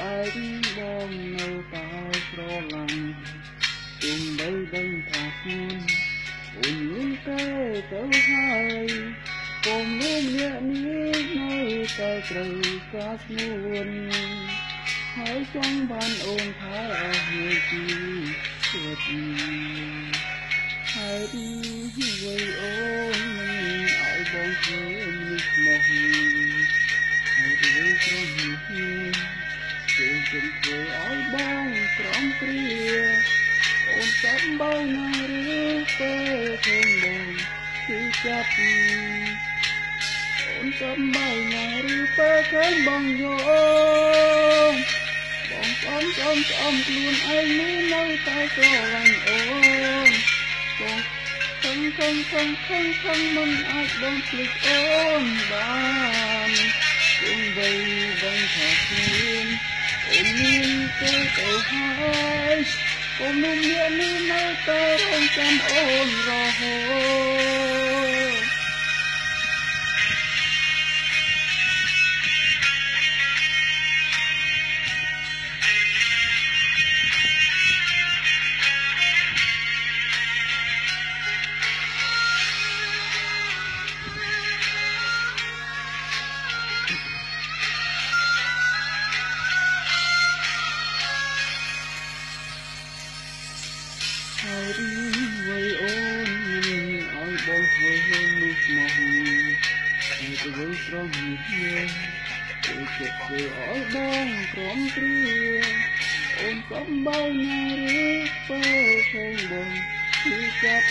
បងនៅតែស្រឡាញ់ទោះបីដឹងថាខ្លួនអូនមានតែទៅហើយកុំមានអ្នកនេះនៅតែត្រូវការស្ងួនហើយចង់បានអូនថែអស់មួយជីវិតហើយអ្វីអូនមិនឲ្យបងធ្វើនេះមកហើយអ្វីត្រង់នេះគឺជំធ្វើឲ្យបងក្រំគ្រាអូនចាំបើណាឬពេលឃើញបងគឺចាប់អូនចាំបើណាឬពេលឃើញបងយកបងកំខ្លួនឯងនេះនៅតែស្រឡាញ់អូនបងខឹងមិនអាចបងភ្លេចអូនបានគង់បីដឹងថាខ្លួនអូនមានទៅហើយកុំមានអ្នកនេះនៅតែរងចាំអូនរហូតហើយអ្វីអូនមិនឲ្យបងធ្វើនោះមកហើយអ្វីស្រស់នេះគឺចិត្តធ្វើឲ្យបងក្រំគ្រាអូនកំបីណាឬពេលឃើញបងគឺចាប់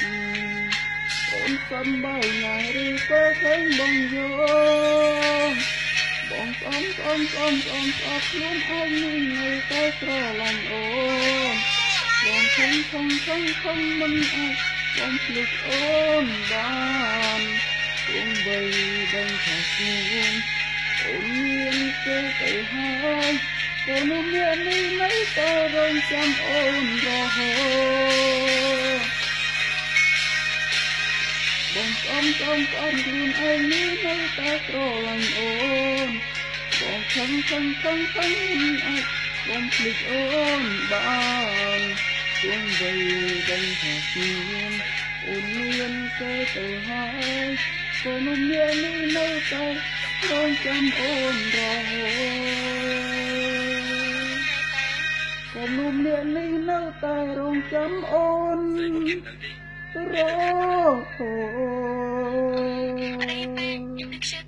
អូនកំបីណាឬពេលឃើញបងយកបងកំខ្លួនឯងនៅតែស្រឡាញ់អូនបងខំមិនអាចបងភ្លេចអូនបានគង់បីដឹងថាខ្លួនអូនមានទេទៅហើយអូនមាននេះនៅតែរងចាំអូនរហូតបងកំខ្លួនឯងនេះនៅតែស្រឡាញ់អូនបងខំអាចបងភ្លេចអូនបានគង់បីដឹងថាខ្លួនអូនមានទៅហើយក៏នោះមាននេះនៅតែរងចាំអូនរហូតក៏នោះមាននេះនៅតែរងចាំអូនរហូត